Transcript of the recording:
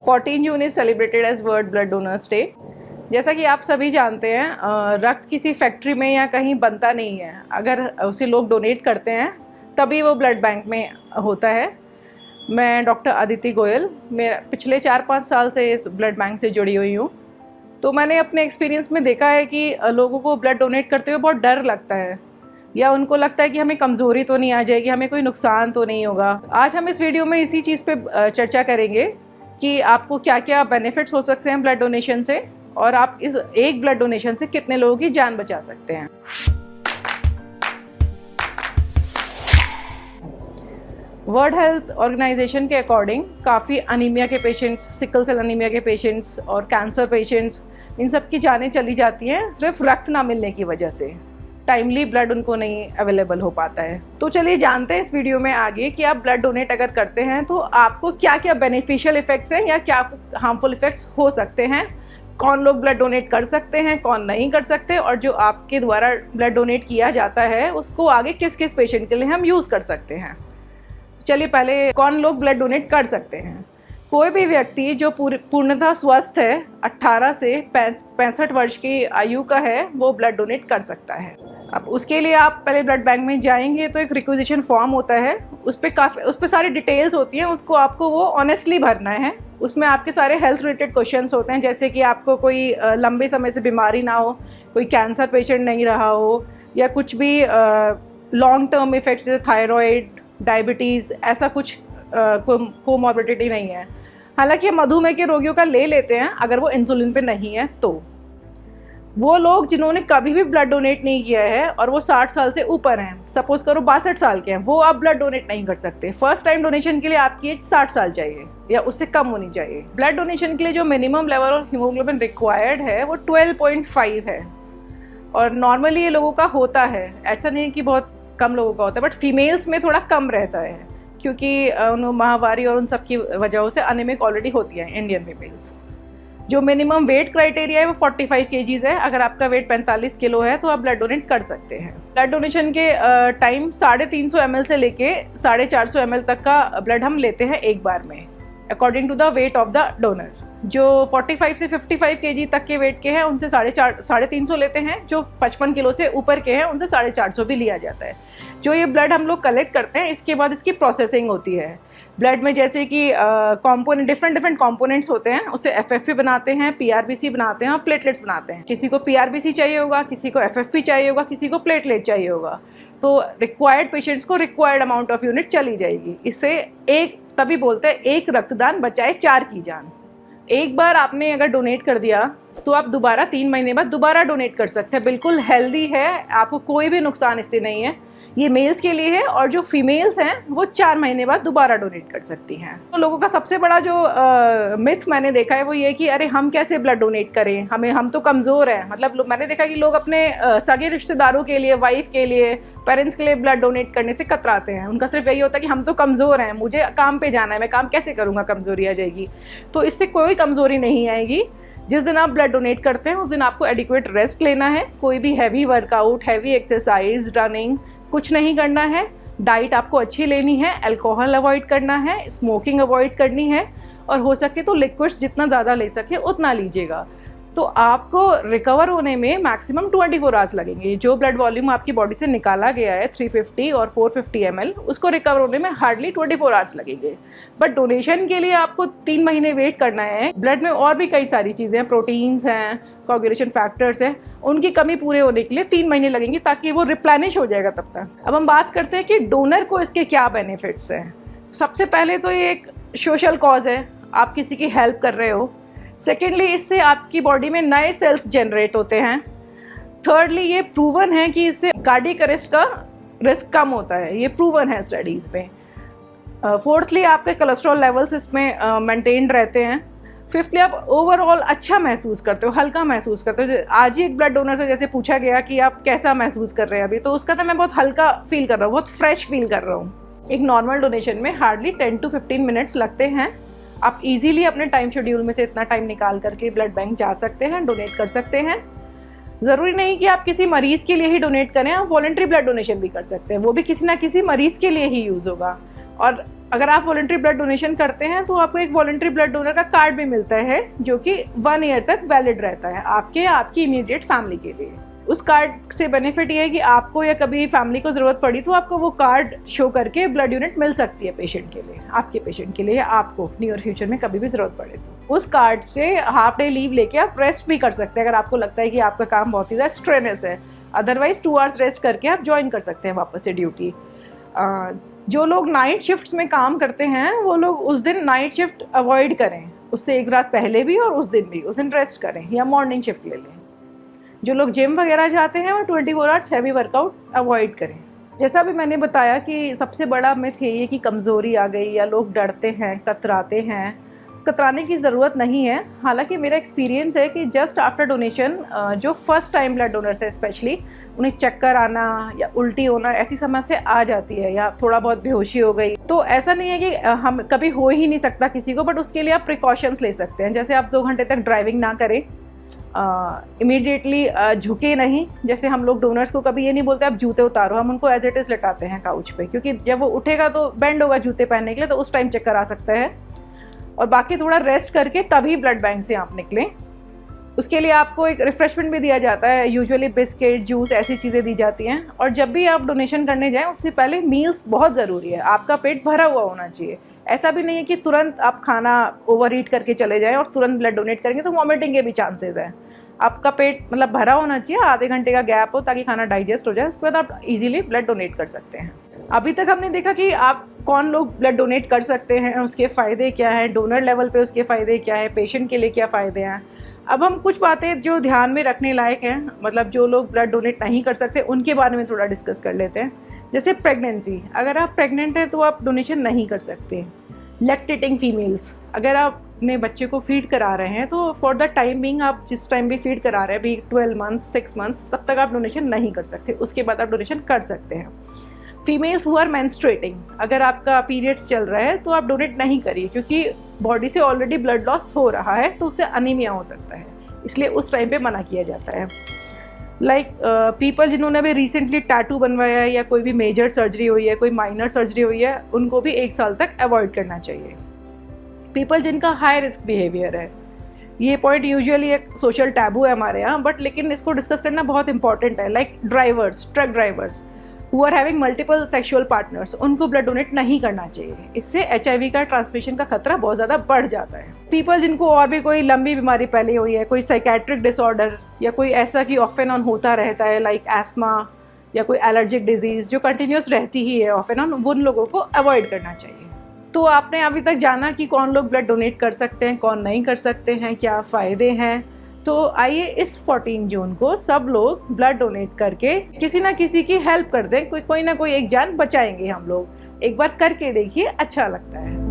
14 June is celebrated as World Blood Donors Day. जैसा कि आप सभी जानते हैं, रक्त किसी फैक्ट्री में या कहीं बनता नहीं है। अगर उसे लोग डोनेट करते हैं तभी वो ब्लड बैंक में होता है। मैं डॉक्टर अदिति गोयल, मैं पिछले 4-5 साल से इस ब्लड बैंक से जुड़ी हुई हूँ। तो मैंने अपने एक्सपीरियंस में देखा है कि लोगों को ब्लड डोनेट करते हुए बहुत डर लगता है, या उनको लगता है कि हमें कमज़ोरी तो नहीं आ जाएगी, हमें कोई नुकसान तो नहीं होगा। आज हम इस वीडियो में इसी चीज़ पे चर्चा करेंगे कि आपको क्या क्या बेनिफिट्स हो सकते हैं ब्लड डोनेशन से, और आप इस एक ब्लड डोनेशन से कितने लोगों की जान बचा सकते हैं। वर्ल्ड हेल्थ ऑर्गेनाइजेशन के अकॉर्डिंग काफ़ी अनीमिया के पेशेंट्स, सिकल सेल अनीमिया के पेशेंट्स और कैंसर पेशेंट्स, इन सब की जानें चली जाती हैं सिर्फ रक्त ना मिलने की वजह से। टाइमली ब्लड उनको नहीं अवेलेबल हो पाता है। तो चलिए जानते हैं इस वीडियो में आगे कि आप ब्लड डोनेट अगर करते हैं तो आपको क्या क्या बेनिफिशियल इफ़ेक्ट्स हैं या क्या हार्मफुल इफ़ेक्ट्स हो सकते हैं, कौन लोग ब्लड डोनेट कर सकते हैं, कौन नहीं कर सकते, और जो आपके द्वारा ब्लड डोनेट किया जाता है उसको आगे किस किस पेशेंट के लिए हम यूज़ कर सकते हैं। चलिए पहले कौन लोग ब्लड डोनेट कर सकते हैं। कोई भी व्यक्ति जो पूर्णतः स्वस्थ है, 18 से 65 वर्ष की आयु का है, वो ब्लड डोनेट कर सकता है। अब उसके लिए आप पहले ब्लड बैंक में जाएंगे तो एक रिक्विजिशन फॉर्म होता है, उस पर सारी डिटेल्स होती हैं, उसको आपको वो ऑनेस्टली भरना है। उसमें आपके सारे हेल्थ रिलेटेड क्वेश्चंस होते हैं, जैसे कि आपको कोई लंबे समय से बीमारी ना हो, कोई कैंसर पेशेंट नहीं रहा हो, या कुछ भी लॉन्ग टर्म इफेक्ट्स जैसे थायराइड, डायबिटीज़, ऐसा कुछ कोमॉर्बिडिटी नहीं है। हालांकि मधुमेह के रोगियों का ले लेते हैं अगर वो इंसुलिन पे नहीं है। तो वो लोग जिन्होंने कभी भी ब्लड डोनेट नहीं किया है और वो 60 साल से ऊपर हैं, सपोज करो 62 साल के हैं, वो आप ब्लड डोनेट नहीं कर सकते। फर्स्ट टाइम डोनेशन के लिए आपकी एज 60 साल चाहिए या उससे कम होनी चाहिए। ब्लड डोनेशन के लिए जो minimum level of haemoglobin required है वो 12.5 है, और नॉर्मली ये लोगों का होता है, ऐसा नहीं कि बहुत कम लोगों का होता है, बट फीमेल्स में थोड़ा कम रहता है क्योंकि उन माहवारी और उन सब की वजहों से अनेमिक ऑलरेडी होती है इंडियन फीमेल्स। जो मिनिमम वेट क्राइटेरिया है वो 45 kgs है। अगर आपका वेट 45 किलो है तो आप ब्लड डोनेट कर सकते हैं। ब्लड डोनेशन के टाइम 350 ml से लेके 450 ml तक का ब्लड हम लेते हैं एक बार में, according to the weight of the donor. जो 45 से 55 kg तक के वेट के हैं उनसे 350 लेते हैं, जो 55 किलो से ऊपर के हैं उनसे 450 भी लिया जाता है। जो ये ब्लड हम लोग कलेक्ट करते हैं, इसके बाद इसकी प्रोसेसिंग होती है ब्लड में, जैसे कि कंपोनेंट, डिफरेंट कंपोनेंट्स होते हैं, उससे एफएफपी बनाते हैं, पीआरबीसी बनाते हैं और प्लेटलेट्स बनाते हैं। किसी को पीआरबीसी चाहिए होगा, किसी को एफएफपी चाहिए होगा, किसी को प्लेटलेट चाहिए होगा। तो रिक्वायर्ड पेशेंट्स को रिक्वायर्ड अमाउंट ऑफ यूनिट चली जाएगी। इससे एक, तभी बोलते हैं एक रक्तदान बचाए 4 की जान। एक बार आपने अगर डोनेट कर दिया तो आप दोबारा 3 महीने बाद दोबारा डोनेट कर सकते हैं। बिल्कुल हेल्दी है, आपको कोई भी नुकसान इससे नहीं है। ये मेल्स के लिए है, और जो फीमेल्स हैं वो 4 महीने बाद दोबारा डोनेट कर सकती हैं। तो लोगों का सबसे बड़ा जो मिथ मैंने देखा है वो ये कि अरे हम कैसे ब्लड डोनेट करें, हम तो कमज़ोर हैं। मतलब मैंने देखा कि लोग अपने सगे रिश्तेदारों के लिए, वाइफ के लिए, पेरेंट्स के लिए ब्लड डोनेट करने से कतराते हैं। उनका सिर्फ यही होता है कि हम तो कमज़ोर हैं, मुझे काम पे जाना है, मैं काम कैसे करूँगा, कमज़ोरी आ जाएगी। तो इससे कोई कमज़ोरी नहीं आएगी। जिस दिन आप ब्लड डोनेट करते हैं उस दिन आपको एडिक्वेट रेस्ट लेना है। कोई भी heavy workout, heavy exercise, running कुछ नहीं करना है। डाइट आपको अच्छी लेनी है, अल्कोहल अवॉइड करना है, स्मोकिंग अवॉइड करनी है, और हो सके तो लिक्विड्स जितना ज़्यादा ले सके उतना लीजिएगा। तो आपको रिकवर होने में मैक्सिमम 24 आवर्स लगेंगे। जो ब्लड वॉल्यूम आपकी बॉडी से निकाला गया है 350 और 450 ml, उसको रिकवर होने में हार्डली 24 आवर्स लगेंगे। बट डोनेशन के लिए आपको 3 महीने वेट करना है। ब्लड में और भी कई सारी चीज़ें हैं, प्रोटीन्स हैं, कोगुलेशन फैक्टर्स हैं, उनकी कमी पूरे होने के लिए 3 महीने लगेंगे, ताकि वो रिप्लेनिश हो जाएगा तब तक। अब हम बात करते हैं कि डोनर को इसके क्या बेनिफिट्स हैं। सबसे पहले तो ये एक सोशल कॉज है, आप किसी की हेल्प कर रहे हो। सेकेंडली, इससे आपकी बॉडी में नए सेल्स जनरेट होते हैं। थर्डली, ये प्रूवन है कि इससे कार्डियक अरेस्ट का रिस्क कम होता है, ये प्रूवन है स्टडीज़ में। फोर्थली, आपके कोलेस्ट्रॉल लेवल्स इसमें मेंटेन रहते हैं। फिफ्थली, आप ओवरऑल अच्छा महसूस करते हो, हल्का महसूस करते हो। आज ही एक ब्लड डोनर से जैसे पूछा गया कि आप कैसा महसूस कर रहे हैं अभी, तो उसका तो मैं बहुत हल्का फील कर रहा हूँ, बहुत फ्रेश फील कर रहा हूँ। एक नॉर्मल डोनेशन में हार्डली 10 to 15 मिनट्स लगते हैं। आप इजीली अपने टाइम शेड्यूल में से इतना टाइम निकाल करके ब्लड बैंक जा सकते हैं, डोनेट कर सकते हैं। ज़रूरी नहीं कि आप किसी मरीज़ के लिए ही डोनेट करें, आप वॉलंटरी ब्लड डोनेशन भी कर सकते हैं, वो भी किसी ना किसी मरीज़ के लिए ही यूज़ होगा। और अगर आप वॉलंटरी ब्लड डोनेशन करते हैं तो आपको एक वॉलंटरी ब्लड डोनर का कार्ड भी मिलता है जो कि 1 ईयर तक वैलिड रहता है आपकी इमीडिएट फैमिली के लिए। उस कार्ड से बेनिफिट ये है कि आपको या कभी फैमिली को ज़रूरत पड़ी तो आपको वो कार्ड शो करके ब्लड यूनिट मिल सकती है पेशेंट के लिए, आपके पेशेंट के लिए, या आपको नियर फ्यूचर में कभी भी ज़रूरत पड़े तो। उस कार्ड से हाफ डे लीव लेके आप रेस्ट भी कर सकते हैं अगर आपको लगता है कि आपका काम बहुत ही ज़्यादा स्ट्रेनस है। अदरवाइज 2 आवर्स रेस्ट करके आप ज्वाइन कर सकते हैं वापस से ड्यूटी। जो लोग नाइट शिफ्ट्स में काम करते हैं वो लोग उस दिन नाइट शिफ्ट अवॉइड करें, उससे एक रात पहले भी और उस दिन रेस्ट करें या मॉर्निंग शिफ्ट ले लें। जो लोग जिम वगैरह जाते हैं वो 24 आवर्स हैवी वर्कआउट अवॉइड करें। जैसा भी मैंने बताया कि सबसे बड़ा मिथ ये कि कमज़ोरी आ गई या लोग डरते हैं, कतराते हैं। कतराने की ज़रूरत नहीं है। हालांकि मेरा एक्सपीरियंस है कि जस्ट आफ्टर डोनेशन जो फर्स्ट टाइम ब्लड डोनर्स है स्पेशली, उन्हें चक्कर आना या उल्टी होना ऐसी समस्या आ जाती है, या थोड़ा बहुत बेहोशी हो गई। तो ऐसा नहीं है कि हम कभी हो ही नहीं सकता किसी को, बट उसके लिए आप प्रिकॉशंस ले सकते हैं। जैसे आप 2 घंटे तक ड्राइविंग ना करें, इमीडिएटली झुके नहीं। जैसे हम लोग डोनर्स को कभी ये नहीं बोलते आप जूते उतारो, हम उनको एज इट इज़ लेटाते हैं काउच पे, क्योंकि जब वो उठेगा तो बेंड होगा जूते पहनने के लिए, तो उस टाइम चक्कर आ सकता है। और बाकी थोड़ा रेस्ट करके तभी ब्लड बैंक से आप निकलें। उसके लिए आपको एक रिफ्रेशमेंट भी दिया जाता है, यूजुअली बिस्किट, जूस, ऐसी चीज़ें दी जाती हैं। और जब भी आप डोनेशन करने जाएं उससे पहले मील्स बहुत ज़रूरी है, आपका पेट भरा हुआ होना चाहिए। ऐसा भी नहीं है कि तुरंत आप खाना ओवर ईट करके चले जाएं और तुरंत ब्लड डोनेट करेंगे तो वॉमिटिंग के भी चांसेस हैं। आपका पेट मतलब भरा होना चाहिए, आधे घंटे का गैप हो ताकि खाना डाइजेस्ट हो जाए, उसके बाद आप इजीली ब्लड डोनेट कर सकते हैं। अभी तक हमने देखा कि आप कौन लोग ब्लड डोनेट कर सकते हैं, उसके फ़ायदे क्या हैं, डोनर लेवल पे उसके फ़ायदे क्या है, पेशेंट के लिए क्या फ़ायदे हैं। अब हम कुछ बातें जो ध्यान में रखने लायक हैं, मतलब जो लोग ब्लड डोनेट नहीं कर सकते उनके बारे में थोड़ा डिस्कस कर लेते हैं। जैसे प्रेगनेंसी, अगर आप प्रेग्नेंट हैं तो आप डोनेशन नहीं कर सकते। लैक्टेटिंग फीमेल्स, अगर आप अपने बच्चे को फीड करा रहे हैं तो फॉर द टाइम बीइंग आप जिस टाइम भी फीड करा रहे हैं, भी 12 मंथ्स 6 मंथ्स, तब तक आप डोनेशन नहीं कर सकते। उसके बाद आप डोनेशन कर सकते हैं। फीमेल्स हु आर मेंस्ट्रुएटिंग, अगर आपका पीरियड्स चल रहा है तो आप डोनेट नहीं करिए, क्योंकि बॉडी से ऑलरेडी ब्लड लॉस हो रहा है तो उससे अनीमिया हो सकता है, इसलिए उस टाइम पे मना किया जाता है। लाइक पीपल जिन्होंने अभी रिसेंटली टैटू बनवाया है या कोई भी मेजर सर्जरी हुई है, कोई माइनर सर्जरी हुई है, उनको भी 1 साल तक अवॉइड करना चाहिए। पीपल जिनका हाई रिस्क बिहेवियर है, ये पॉइंट यूजुअली एक सोशल टैबू है हमारे यहाँ, बट लेकिन इसको डिस्कस करना बहुत इंपॉर्टेंट है। Like drivers, truck drivers who are having multiple sexual partners, उनको ब्लड डोनेट नहीं करना चाहिए। इससे HIV का ट्रांसमिशन का खतरा बहुत ज़्यादा बढ़ जाता है। पीपल जिनको और भी कोई लंबी बीमारी पहले हुई है, कोई साइकेट्रिक डिसऑर्डर या कोई ऐसा कि ऑफ एंड ऑन होता रहता है, लाइक एस्मा या कोई एलर्जिक डिजीज़ जो कंटिन्यूस रहती ही है ऑफ एंड ऑन, उन लोगों को अवॉइड करना चाहिए। तो आपने अभी तक जाना कि कौन लोग ब्लड डोनेट कर सकते हैं, कौन नहीं कर सकते हैं, क्या फ़ायदे हैं। तो आइए इस 14 जून को सब लोग ब्लड डोनेट करके किसी ना किसी की हेल्प कर दें, कोई ना कोई एक जान बचाएंगे हम लोग। एक बार करके देखिए, अच्छा लगता है।